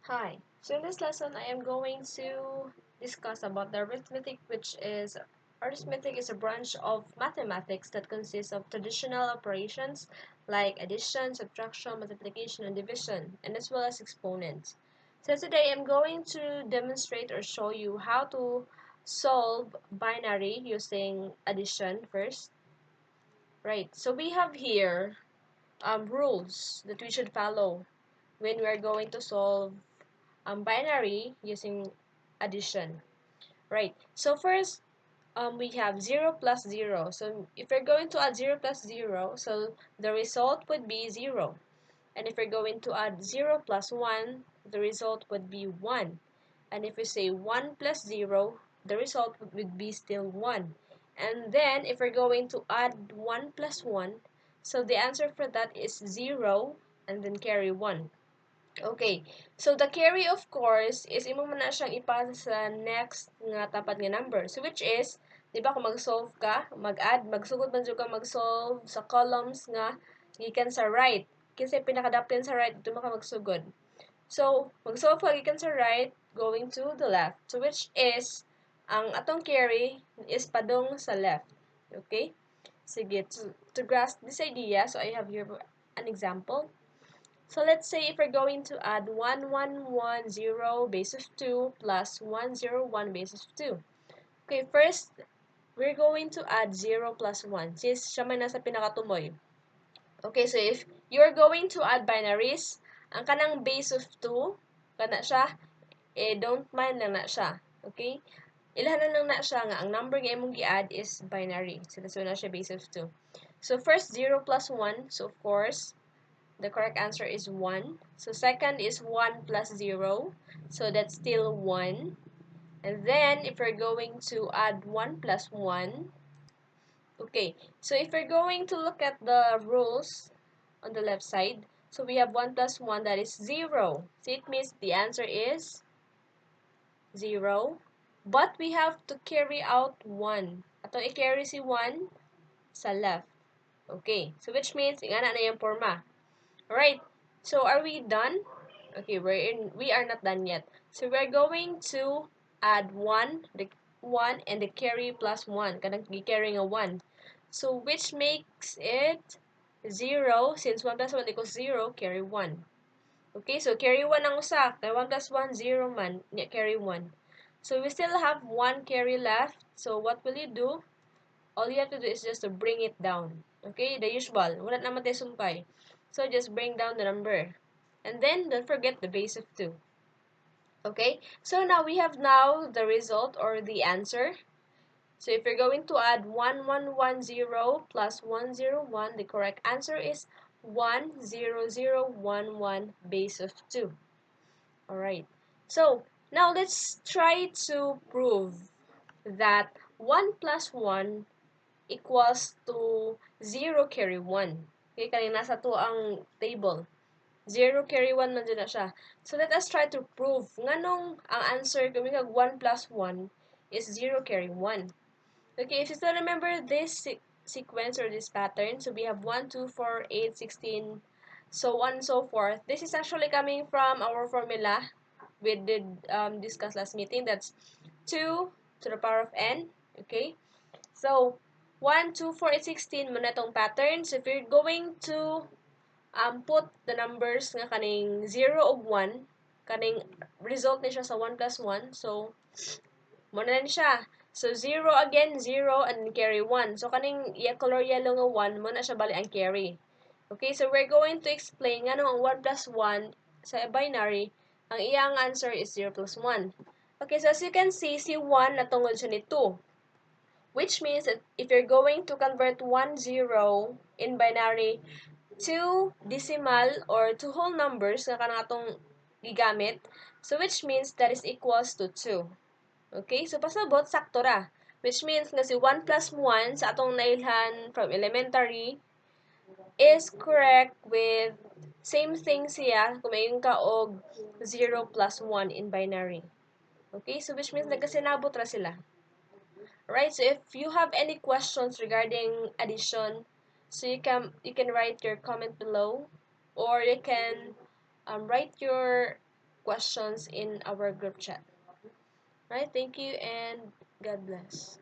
Hi, so in this lesson I am going to discuss about the arithmetic, which is arithmetic is a branch of mathematics that consists of traditional operations like addition, subtraction, multiplication, and division, and as well as exponents. So today I'm going to demonstrate or show you how to solve binary using addition first. Right, so we have here rules that we should follow when we are going to solve binary using addition. Right. So first, we have 0 plus 0. So if we're going to add 0 plus 0, so the result would be 0. And if we're going to add 0 plus 1, the result would be 1. And if we say 1 plus 0, the result would be still 1. And then if we're going to add 1 plus 1, so the answer for that is 0 and then carry 1. Okay. So the carry of course is imo man na siyang ipasa sa next nga tapat nga number. So which is, di ba kung mag-solve ka, mag-add, magsugod man jud ka mag-solve sa columns nga gikan sa right. Kasi pinakadaplin sa right dito ka magsugod. So mag-solve ka gikan sa right going to the left. So which is ang atong carry is padung sa left. Okay? Sige, to grasp this idea, so I have here an example. So let's say if we're going to add 1110 base of 2 plus 101 base of 2. Okay, first, we're going to add 0 plus 1 since siya man nasa pinakatumoy. Okay, so if you're going to add binaries, ang kanang base of 2, kana siya, don't mind lang na siya. Okay? Ilahanan lang na siya nga ang number nga imong gi-add is binary. So that's why na siya base of 2. So first, 0 plus 1. So of course, the correct answer is 1. So second is 1 plus 0. So that's still 1. And then if we're going to add 1 plus 1, okay. So if we're going to look at the rules on the left side, so we have 1 plus 1, that is 0. So it means the answer is 0. But we have to carry out 1. Atong i-carry si 1 sa left. Okay. So which means, ingana na yung forma. Alright, so are we done? Okay, we are not done yet. So we're going to add 1, the 1 and the carry plus 1. Kanang carrying a 1. So which makes it 0, since 1 plus 1 equals 0, carry 1. Okay, so carry 1 ang usa. Kaya 1 plus 1, 0 man. Carry 1. So we still have 1 carry left. So what will you do? All you have to do is just to bring it down. Okay, the usual. Wala naman tayo sumpay. So just bring down the number. And then don't forget the base of 2. Okay, so now we have now the result or the answer. So if you're going to add 1110 plus 101, the correct answer is 10011 base of 2. Alright, so now let's try to prove that 1 plus 1 equals to 0 carry 1. Okay, kanina nasa to ang table. 0 carry 1 man dyan na siya. So let us try to prove nganong ang answer kung 1 plus 1 is 0 carry 1. Okay, if you still remember this sequence or this pattern, so we have 1, 2, 4, 8, 16, so on and so forth. This is actually coming from our formula we did discuss last meeting. That's 2 to the power of n. Okay, so 1, 2, 4, 8, 16 mo na itong pattern. So if you're going to put the numbers nga kaning 0 o 1, kaning result ni siya sa 1 plus 1. So, mo na siya. So, 0 again, 0, and carry 1. So, kaning color yellow nga 1, mo na siya bali ang carry. Okay, so we're going to explain nga ang 1 plus 1 sa binary, ang iyang answer is 0 plus 1. Okay, so as you can see, si 1 natungod siya ni 2. Which means that if you're going to convert 1, 0 in binary to decimal or to whole numbers nga kanang atong gigamit, so which means that is equals to 2. Okay? So pasabot sakto ra. Which means nga si 1 plus 1 sa atong nailhan from elementary is correct with same thing siya kung mayon ka og 0 plus 1 in binary. Okay? So which means nagkasinabot ra sila. Right, so if you have any questions regarding addition, so you can write your comment below, or you can write your questions in our group chat. Right? Thank you and God bless.